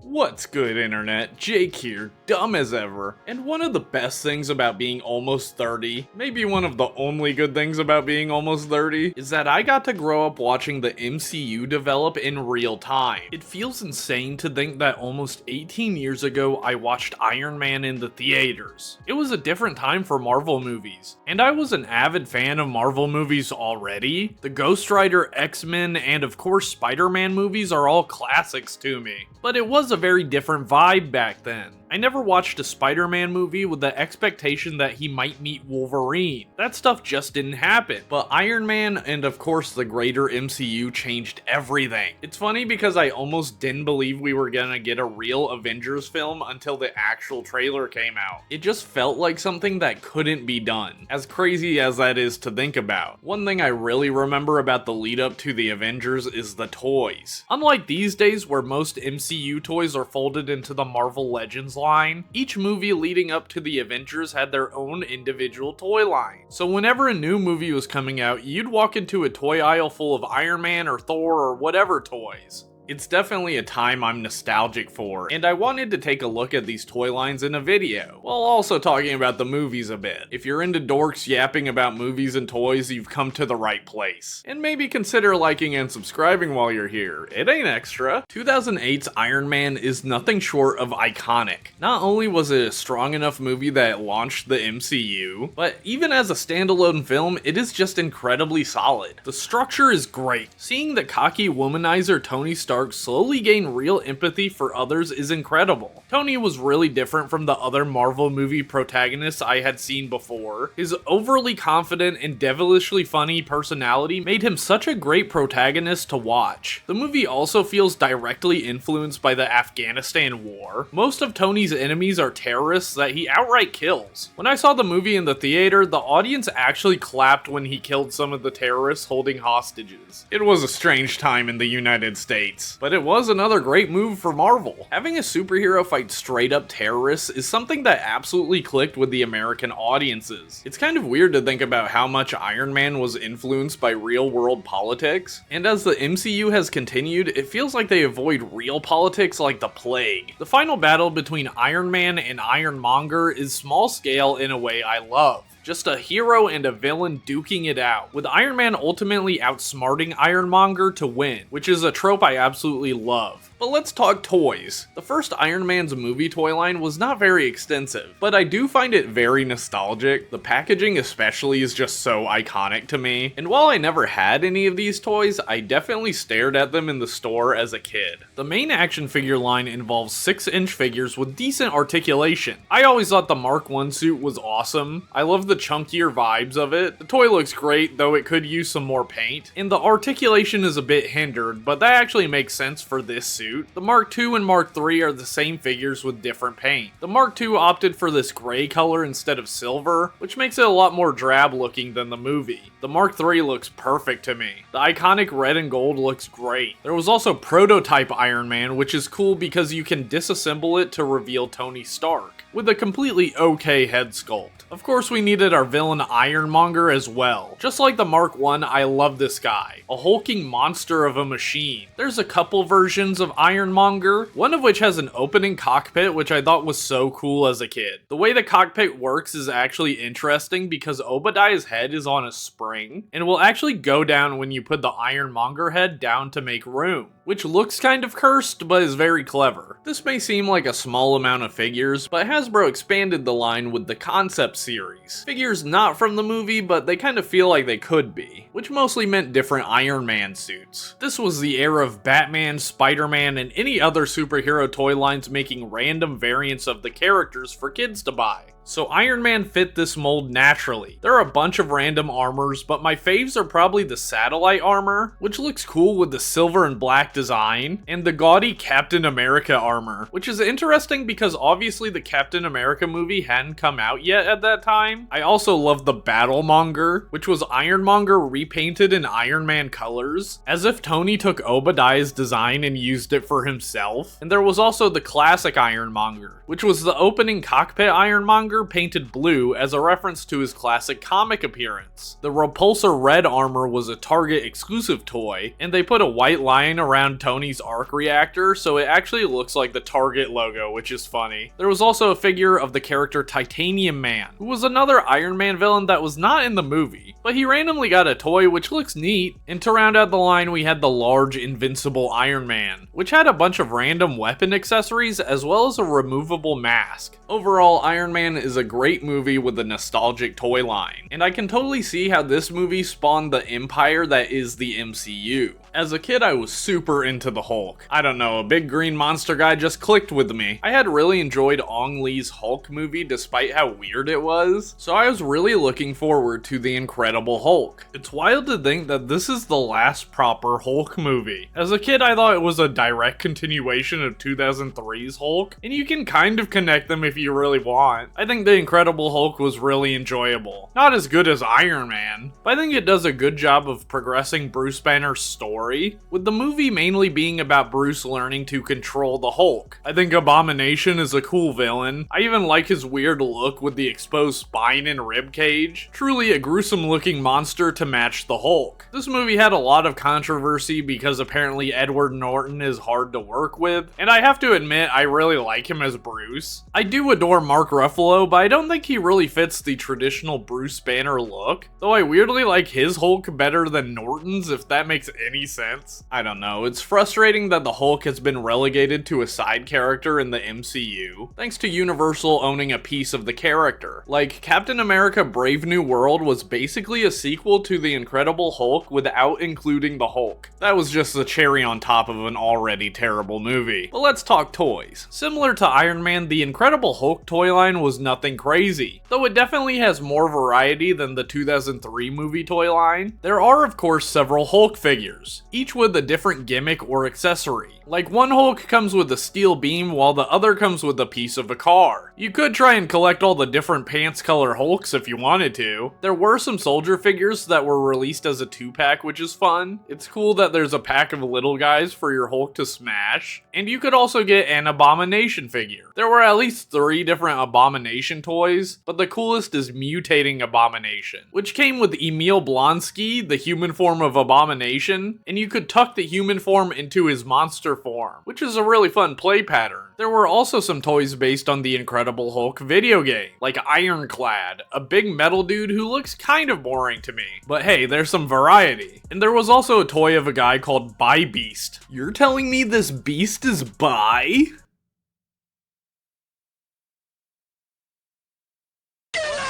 What's good, internet? Jake here, dumb as ever. And one of the best things about being almost 30, maybe one of the only good things about being almost 30, is that I got to grow up watching the MCU develop in real time. It feels insane to think that almost 18 years ago I watched Iron Man in the theaters. It was a different time for Marvel movies, and I was an avid fan of Marvel movies already. The Ghost Rider, X-Men, and of course Spider-Man movies are all classics to me. But it was a very different vibe back then. I never watched a Spider-Man movie with the expectation that he might meet Wolverine. That stuff just didn't happen. But Iron Man and of course the greater MCU changed everything. It's funny because I almost didn't believe we were gonna get a real Avengers film until the actual trailer came out. It just felt like something that couldn't be done, as crazy as that is to think about. One thing I really remember about the lead up to the Avengers is the toys. Unlike these days where most MCU toys are folded into the Marvel Legends line, each movie leading up to the Avengers had their own individual toy line. So whenever a new movie was coming out, you'd walk into a toy aisle full of Iron Man or Thor or whatever toys. It's definitely a time I'm nostalgic for, and I wanted to take a look at these toy lines in a video, while also talking about the movies a bit. If you're into dorks yapping about movies and toys, you've come to the right place. And maybe consider liking and subscribing while you're here, it ain't extra. 2008's Iron Man is nothing short of iconic. Not only was it a strong enough movie that launched the MCU, but even as a standalone film, it is just incredibly solid. The structure is great. Seeing the cocky womanizer Tony Stark slowly gain real empathy for others is incredible. Tony was really different from the other Marvel movie protagonists I had seen before. His overly confident and devilishly funny personality made him such a great protagonist to watch. The movie also feels directly influenced by the Afghanistan war. Most of Tony's enemies are terrorists that he outright kills. When I saw the movie in the theater, the audience actually clapped when he killed some of the terrorists holding hostages. It was a strange time in the United States. But it was another great move for Marvel. Having a superhero fight straight up terrorists is something that absolutely clicked with the American audiences. It's kind of weird to think about how much Iron Man was influenced by real world politics, and as the MCU has continued, it feels like they avoid real politics like the plague. The final battle between Iron Man and Ironmonger is small scale in a way I love. Just a hero and a villain duking it out, with Iron Man ultimately outsmarting Ironmonger to win, which is a trope I absolutely love. But let's talk toys. The first Iron Man's movie toy line was not very extensive, but I do find it very nostalgic. The packaging especially is just so iconic to me, and while I never had any of these toys, I definitely stared at them in the store as a kid. The main action figure line involves 6-inch figures with decent articulation. I always thought the Mark I suit was awesome. I love the chunkier vibes of it. The toy looks great, though it could use some more paint, and the articulation is a bit hindered, but that actually makes sense for this suit. The Mark II and Mark III are the same figures with different paint. The Mark II opted for this gray color instead of silver, which makes it a lot more drab looking than the movie. The Mark III looks perfect to me. The iconic red and gold looks great. There was also Prototype Iron Man, which is cool because you can disassemble it to reveal Tony Stark, with a completely okay head sculpt. Of course, we needed our villain Ironmonger as well. Just like the Mark I love this guy. A hulking monster of a machine. There's a couple versions of Ironmonger, one of which has an opening cockpit, which I thought was so cool as a kid. The way the cockpit works is actually interesting because Obadiah's head is on a spring, and will actually go down when you put the Ironmonger head down to make room, which looks kind of cursed, but is very clever. This may seem like a small amount of figures, but Hasbro expanded the line with the Concept series. Figures not from the movie, but they kind of feel like they could be, which mostly meant different Iron Man suits. This was the era of Batman, Spider-Man, and any other superhero toy lines making random variants of the characters for kids to buy. So Iron Man fit this mold naturally. There are a bunch of random armors, but my faves are probably the satellite armor, which looks cool with the silver and black design, and the gaudy Captain America armor, which is interesting because obviously the Captain America movie hadn't come out yet at that time. I also love the Battlemonger, which was Ironmonger repainted in Iron Man colors, as if Tony took Obadiah's design and used it for himself. And there was also the classic Ironmonger, which was the opening cockpit Ironmonger trigger painted blue as a reference to his classic comic appearance. The Repulsor red armor was a Target exclusive toy, and they put a white line around Tony's arc reactor, so it actually looks like the Target logo, which is funny. There was also a figure of the character Titanium Man, who was another Iron Man villain that was not in the movie, but he randomly got a toy which looks neat. And to round out the line, we had the large Invincible Iron Man, which had a bunch of random weapon accessories as well as a removable mask. Overall, Iron Man is a great movie with a nostalgic toy line, and I can totally see how this movie spawned the empire that is the MCU. As a kid, I was super into the Hulk. I don't know, a big green monster guy just clicked with me. I had really enjoyed Ong Lee's Hulk movie despite how weird it was, so I was really looking forward to The Incredible Hulk. It's wild to think that this is the last proper Hulk movie. As a kid, I thought it was a direct continuation of 2003's Hulk, and you can kind of connect them if you really want. I think The Incredible Hulk was really enjoyable. Not as good as Iron Man, but I think it does a good job of progressing Bruce Banner's story, with the movie mainly being about Bruce learning to control the Hulk. I think Abomination is a cool villain. I even like his weird look with the exposed spine and rib cage. Truly a gruesome looking monster to match the Hulk. This movie had a lot of controversy because apparently Edward Norton is hard to work with, and I have to admit I really like him as Bruce. I do adore Mark Ruffalo, but I don't think he really fits the traditional Bruce Banner look, though I weirdly like his Hulk better than Norton's, if that makes any sense. I don't know, it's frustrating that the Hulk has been relegated to a side character in the MCU, thanks to Universal owning a piece of the character. Like, Captain America Brave New World was basically a sequel to The Incredible Hulk without including the Hulk. That was just the cherry on top of an already terrible movie. But let's talk toys. Similar to Iron Man, the Incredible Hulk toy line was nothing crazy, though it definitely has more variety than the 2003 movie toy line. There are of course several Hulk figures, each with a different gimmick or accessory. Like, one Hulk comes with a steel beam while the other comes with a piece of a car. You could try and collect all the different pants color Hulks if you wanted to. There were some soldier figures that were released as a 2-pack, which is fun. It's cool that there's a pack of little guys for your Hulk to smash. And you could also get an Abomination figure. There were at least 3 different Abomination toys, but the coolest is Mutating Abomination, which came with Emil Blonsky, the human form of Abomination, and you could tuck the human form into his monster form, which is a really fun play pattern. There were also some toys based on the Incredible Hulk video game, like Ironclad, a big metal dude who looks kind of boring to me. But hey, there's some variety. And there was also a toy of a guy called Bi Beast. You're telling me this beast is bi?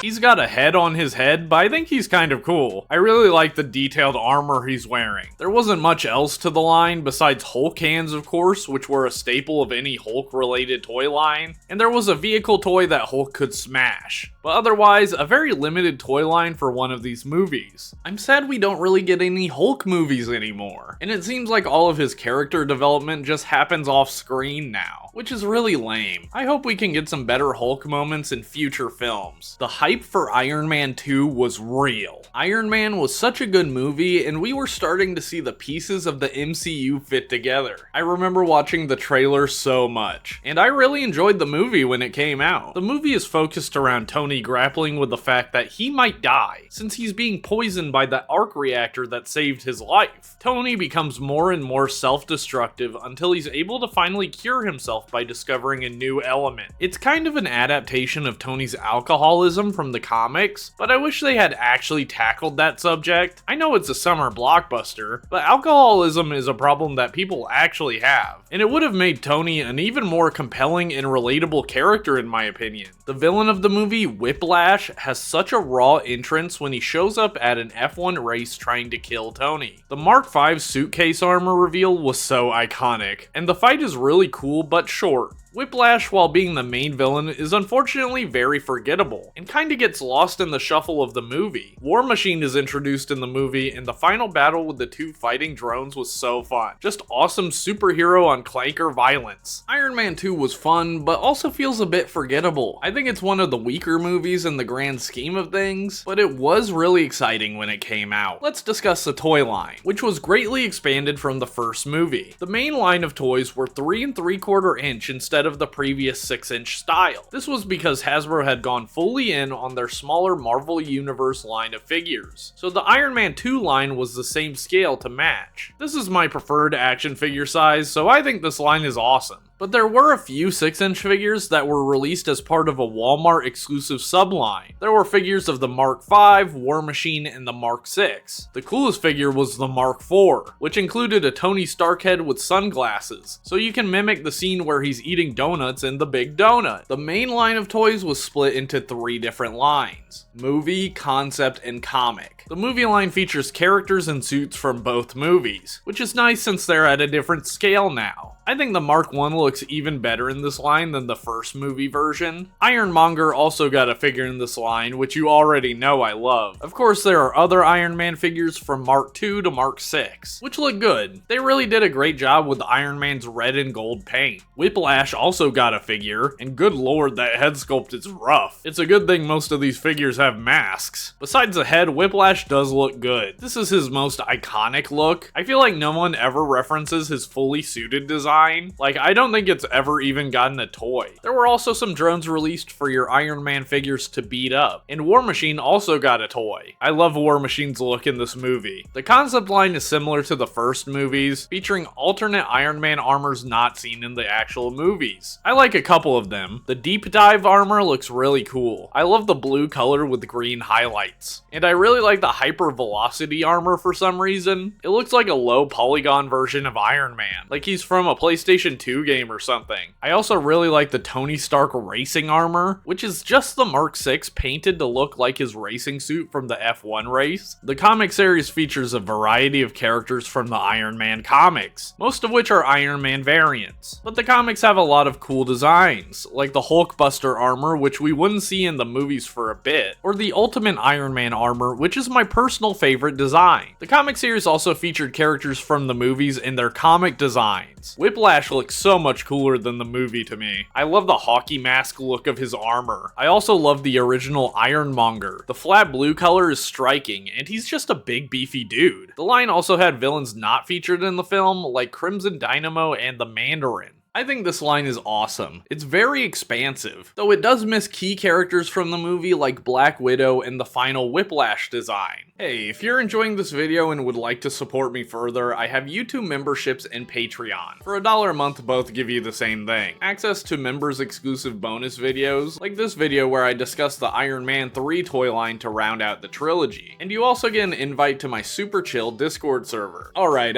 He's got a head on his head, but I think he's kind of cool. I really like the detailed armor he's wearing. There wasn't much else to the line besides Hulk hands, of course, which were a staple of any Hulk-related toy line. And there was a vehicle toy that Hulk could smash. But otherwise, a very limited toy line for one of these movies. I'm sad we don't really get any Hulk movies anymore, and it seems like all of his character development just happens off screen now, which is really lame. I hope we can get some better Hulk moments in future films. The hype for Iron Man 2 was real. Iron Man was such a good movie, and we were starting to see the pieces of the MCU fit together. I remember watching the trailer so much, and I really enjoyed the movie when it came out. The movie is focused around Tony grappling with the fact that he might die, since he's being poisoned by the arc reactor that saved his life. Tony becomes more and more self-destructive until he's able to finally cure himself by discovering a new element. It's kind of an adaptation of Tony's alcoholism from the comics, but I wish they had actually tackled that subject. I know it's a summer blockbuster, but alcoholism is a problem that people actually have, and it would have made Tony an even more compelling and relatable character in my opinion. The villain of the movie, Whiplash, has such a raw entrance when he shows up at an F1 race trying to kill Tony. The Mark V suitcase armor reveal was so iconic, and the fight is really cool but short. Whiplash, while being the main villain, is unfortunately very forgettable, and kinda gets lost in the shuffle of the movie. War Machine is introduced in the movie, and the final battle with the 2 fighting drones was so fun. Just awesome superhero on clanker violence. Iron Man 2 was fun, but also feels a bit forgettable. I think it's one of the weaker movies in the grand scheme of things, but it was really exciting when it came out. Let's discuss the toy line, which was greatly expanded from the first movie. The main line of toys were 3 3/4 inch instead instead of the previous 6-inch style. This was because Hasbro had gone fully in on their smaller Marvel Universe line of figures, so the Iron Man 2 line was the same scale to match. This is my preferred action figure size, so I think this line is awesome. But there were a few 6-inch figures that were released as part of a Walmart exclusive subline. There were figures of the Mark V, War Machine, and the Mark VI. The coolest figure was the Mark IV, which included a Tony Stark head with sunglasses, so you can mimic the scene where he's eating donuts in the Big Donut. The main line of toys was split into 3 different lines: movie, concept, and comic. The movie line features characters and suits from both movies, which is nice since they're at a different scale now. I think the Mark I looks even better in this line than the first movie version. Ironmonger also got a figure in this line, which you already know I love. Of course, there are other Iron Man figures from Mark II to Mark VI, which look good. They really did a great job with Iron Man's red and gold paint. Whiplash also got a figure, and good lord, that head sculpt is rough. It's a good thing most of these figures have masks. Besides the head, Whiplash does look good. This is his most iconic look. I feel like no one ever references his fully suited design. Like, I don't think it's ever even gotten a toy. There were also some drones released for your Iron Man figures to beat up, and War Machine also got a toy. I love War Machine's look in this movie. The concept line is similar to the first movies, featuring alternate Iron Man armors not seen in the actual movies. I like a couple of them. The deep dive armor looks really cool. I love the blue color with green highlights. And I really like the hyper velocity armor for some reason. It looks like a low polygon version of Iron Man, like he's from a PlayStation 2 game or something. I also really like the Tony Stark racing armor, which is just the Mark VI painted to look like his racing suit from the F1 race. The comic series features a variety of characters from the Iron Man comics, most of which are Iron Man variants. But the comics have a lot of cool designs, like the Hulkbuster armor, which we wouldn't see in the movies for a bit, or the Ultimate Iron Man armor, which is my personal favorite design. The comic series also featured characters from the movies in their comic designs. Whiplash looks so much cooler than the movie to me. I love the hockey mask look of his armor. I also love the original Ironmonger. The flat blue color is striking, and he's just a big beefy dude. The line also had villains not featured in the film, like Crimson Dynamo and the Mandarin. I think this line is awesome. It's very expansive, though it does miss key characters from the movie like Black Widow and the final Whiplash design. Hey, if you're enjoying this video and would like to support me further, I have YouTube memberships and Patreon. For $1 a month, both give you the same thing. Access to members exclusive bonus videos, like this video where I discuss the Iron Man 3 toy line to round out the trilogy. And you also get an invite to my super chill Discord server. Alright,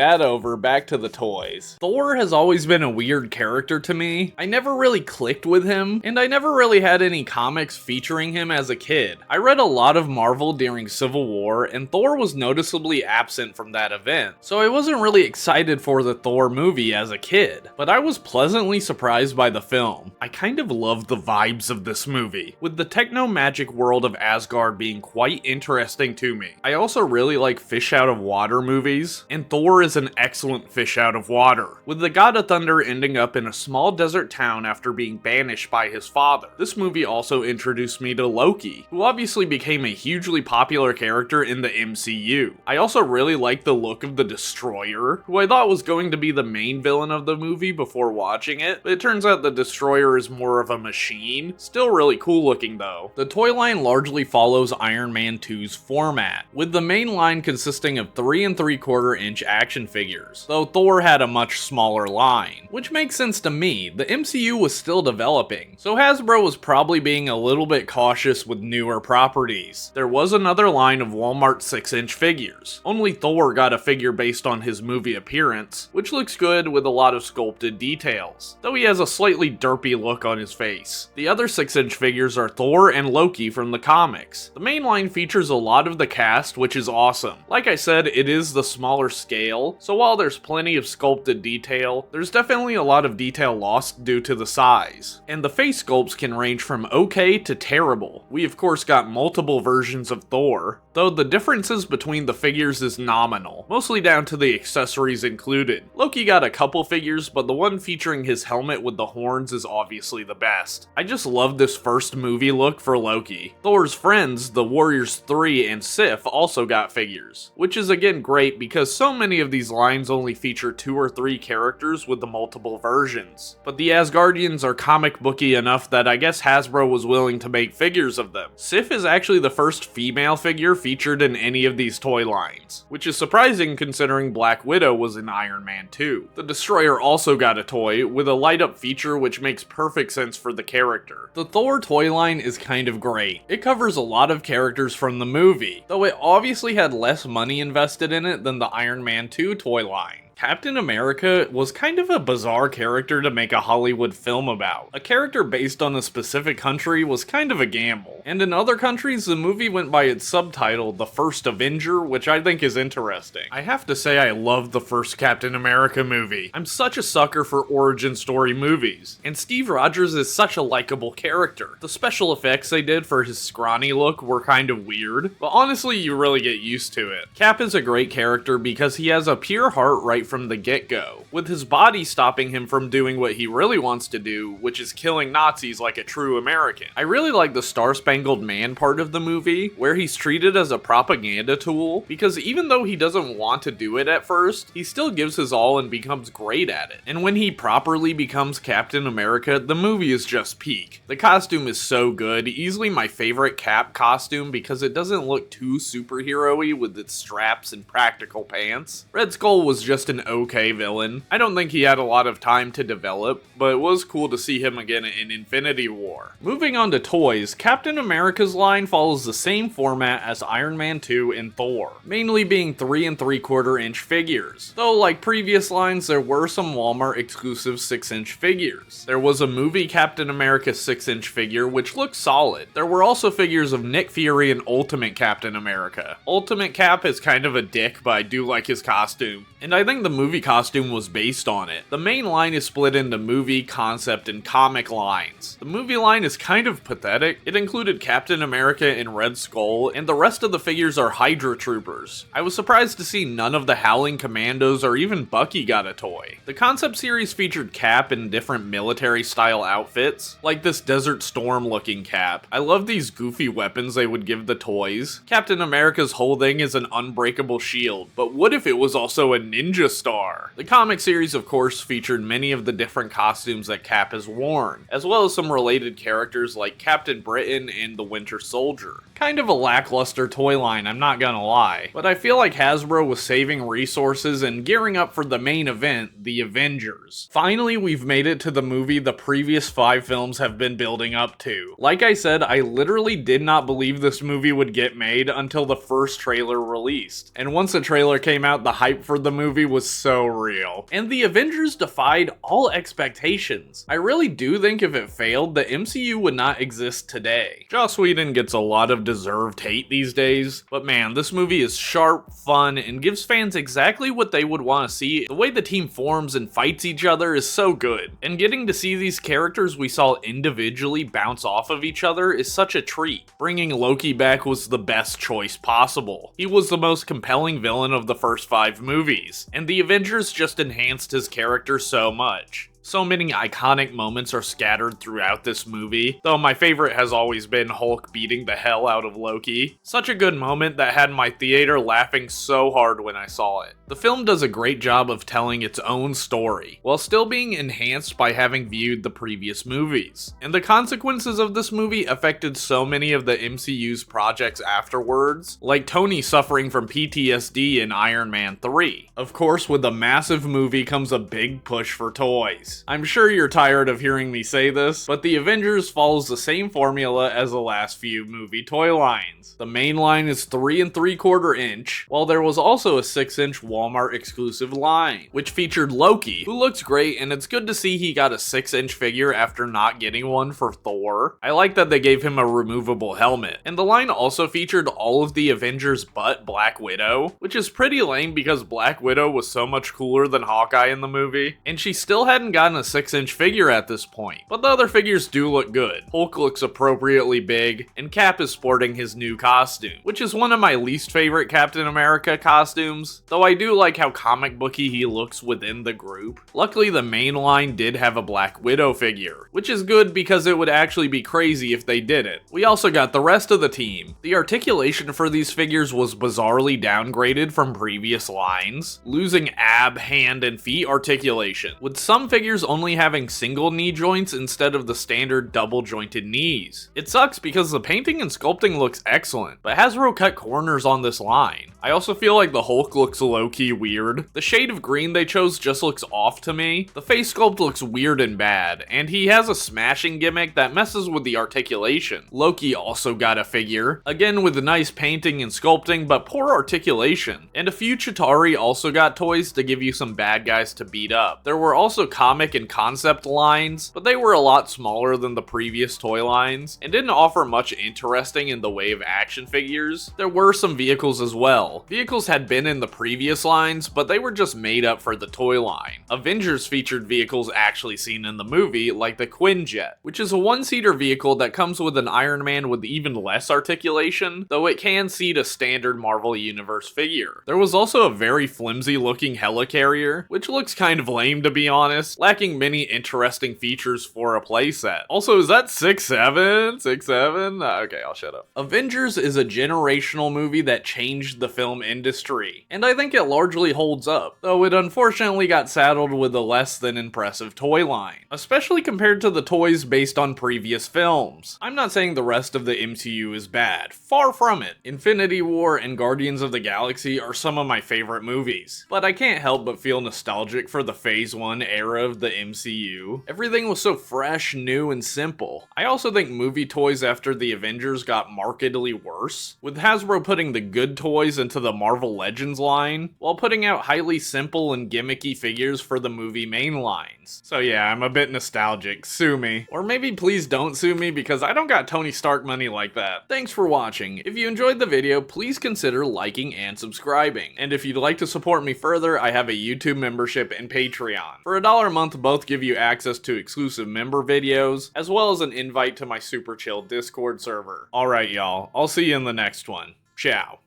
back to the toys. Thor has always been a weird character to me. I never really clicked with him, and I never really had any comics featuring him as a kid. I read a lot of Marvel during Civil War, and Thor was noticeably absent from that event, so I wasn't really excited for the Thor movie as a kid, but I was pleasantly surprised by the film. I kind of loved the vibes of this movie, with the techno-magic world of Asgard being quite interesting to me. I also really like fish out of water movies, and Thor is an excellent fish out of water, with the God of Thunder ending up in a small desert town after being banished by his father. This movie also introduced me to Loki, who obviously became a hugely popular character in the MCU. I also really liked the look of the Destroyer, who I thought was going to be the main villain of the movie before watching it, but it turns out the Destroyer is more of a machine. Still really cool looking though. The toy line largely follows Iron Man 2's format, with the main line consisting of 3 3/4 inch action figures, though Thor had a much smaller line, which makes sense to me. The MCU was still developing, so Hasbro was probably being a little bit cautious with newer properties. There was another line of Walmart 6-inch figures. Only Thor got a figure based on his movie appearance, which looks good with a lot of sculpted details, though he has a slightly derpy look on his face. The other 6-inch figures are Thor and Loki from the comics. The main line features a lot of the cast, which is awesome. Like I said, it is the smaller scale, so while there's plenty of sculpted detail, there's definitely a lot of detail lost due to the size. And the face sculpts can range from okay to terrible. We of course got multiple versions of Thor, though the differences between the figures is nominal, mostly down to the accessories included. Loki got a couple figures, but the one featuring his helmet with the horns is obviously the best. I just love this first movie look for Loki. Thor's friends, the Warriors 3 and Sif, also got figures, which is again great because so many of these lines only feature 2 or 3 characters with the multiple versions. But the Asgardians are comic booky enough that I guess Hasbro was willing to make figures of them. Sif is actually the first female figure featured in any of these toy lines, which is surprising considering Black Widow was in Iron Man 2. The Destroyer also got a toy, with a light up feature which makes perfect sense for the character. The Thor toy line is kind of great. It covers a lot of characters from the movie, though it obviously had less money invested in it than the Iron Man 2 toy line. Captain America was kind of a bizarre character to make a Hollywood film about. A character based on a specific country was kind of a gamble, and in other countries the movie went by its subtitle, The First Avenger, which I think is interesting. I have to say I love the first Captain America movie. I'm such a sucker for origin story movies, and Steve Rogers is such a likable character. The special effects they did for his scrawny look were kind of weird, but honestly you really get used to it. Cap is a great character because he has a pure heart right from the get-go, with his body stopping him from doing what he really wants to do, which is killing Nazis like a true American. I really like the Star-Spangled Man part of the movie, where he's treated as a propaganda tool, because even though he doesn't want to do it at first, he still gives his all and becomes great at it. And when he properly becomes Captain America, the movie is just peak. The costume is so good, easily my favorite Cap costume because it doesn't look too superhero-y with its straps and practical pants. Red Skull was just an okay villain. I don't think he had a lot of time to develop, but it was cool to see him again in Infinity War. Moving on to toys, Captain America's line follows the same format as Iron Man 2 and Thor, mainly being 3 3/4 inch figures. Though like previous lines, there were some Walmart exclusive 6-inch figures. There was a movie Captain America 6-inch figure which looked solid. There were also figures of Nick Fury and Ultimate Captain America. Ultimate Cap is kind of a dick, but I do like his costume, and I think the movie costume was based on it. The main line is split into movie, concept, and comic lines. The movie line is kind of pathetic. It included Captain America and Red Skull, and the rest of the figures are Hydra Troopers. I was surprised to see none of the Howling Commandos or even Bucky got a toy. The concept series featured Cap in different military-style outfits, like this Desert Storm-looking Cap. I love these goofy weapons they would give the toys. Captain America's whole thing is an unbreakable shield, but what if it was also a ninja star? The comic series, of course, featured many of the different costumes that Cap has worn, as well as some related characters like Captain Britain and the Winter Soldier. Kind of a lackluster toy line, I'm not gonna lie, but I feel like Hasbro was saving resources and gearing up for the main event, the Avengers. Finally, we've made it to the movie the previous 5 films have been building up to. Like I said, I literally did not believe this movie would get made until the first trailer released. And once the trailer came out, the hype for the movie was so real. And the Avengers defied all expectations. I really do think if it failed, the MCU would not exist today. Joss Whedon gets a lot of deserved hate these days, but man, this movie is sharp, fun, and gives fans exactly what they would want to see. The way the team forms and fights each other is so good, and getting to see these characters we saw individually bounce off of each other is such a treat. Bringing Loki back was the best choice possible. He was the most compelling villain of the first 5 movies, and the Avengers just enhanced his character so much. So many iconic moments are scattered throughout this movie, though my favorite has always been Hulk beating the hell out of Loki. Such a good moment that had my theater laughing so hard when I saw it. The film does a great job of telling its own story, while still being enhanced by having viewed the previous movies. And the consequences of this movie affected so many of the MCU's projects afterwards, like Tony suffering from PTSD in Iron Man 3. Of course, with a massive movie comes a big push for toys. I'm sure you're tired of hearing me say this, but the Avengers follows the same formula as the last few movie toy lines. The main line is 3 3/4 inch, while there was also a 6-inch Walmart exclusive line, which featured Loki, who looks great, and it's good to see he got a 6-inch figure after not getting one for Thor. I like that they gave him a removable helmet, and the line also featured all of the Avengers but Black Widow, which is pretty lame because Black Widow was so much cooler than Hawkeye in the movie, and she still hadn't gotten gotten a 6-inch figure at this point, but the other figures do look good. Hulk looks appropriately big, and Cap is sporting his new costume, which is one of my least favorite Captain America costumes, though I do like how comic booky he looks within the group. Luckily, the main line did have a Black Widow figure, which is good because it would actually be crazy if they didn't. We also got the rest of the team. The articulation for these figures was bizarrely downgraded from previous lines, losing ab, hand, and feet articulation, with some figures only having single knee joints instead of the standard double jointed knees. It sucks because the painting and sculpting looks excellent, but Hasbro cut corners on this line. I also feel like the Hulk looks low-key weird. The shade of green they chose just looks off to me. The face sculpt looks weird and bad, and he has a smashing gimmick that messes with the articulation. Loki also got a figure, again with nice painting and sculpting, but poor articulation. And a few Chitauri also got toys to give you some bad guys to beat up. There were also comic and concept lines, but they were a lot smaller than the previous toy lines, and didn't offer much interesting in the way of action figures. There were some vehicles as well. Vehicles had been in the previous lines, but they were just made up for the toy line. Avengers featured vehicles actually seen in the movie, like the Quinjet, which is a one-seater vehicle that comes with an Iron Man with even less articulation, though it can seat a standard Marvel Universe figure. There was also a very flimsy-looking helicarrier, which looks kind of lame to be honest, lacking many interesting features for a playset. Also, is that 6'7"? 6'7"? Okay, I'll shut up. Avengers is a generational movie that changed the film industry, and I think it largely holds up, though it unfortunately got saddled with a less than impressive toy line, especially compared to the toys based on previous films. I'm not saying the rest of the MCU is bad, far from it. Infinity War and Guardians of the Galaxy are some of my favorite movies, but I can't help but feel nostalgic for the Phase 1 era of the MCU. Everything was so fresh, new, and simple. I also think movie toys after the Avengers got markedly worse, with Hasbro putting the good toys into the Marvel Legends line, while putting out highly simple and gimmicky figures for the movie main lines. So yeah, I'm a bit nostalgic, sue me. Or maybe please don't sue me because I don't got Tony Stark money like that. Thanks for watching. If you enjoyed the video, please consider liking and subscribing. And if you'd like to support me further, I have a YouTube membership and Patreon. For $1 a month, both give you access to exclusive member videos, as well as an invite to my super chill Discord server. Alright y'all, I'll see you in the next one. Ciao.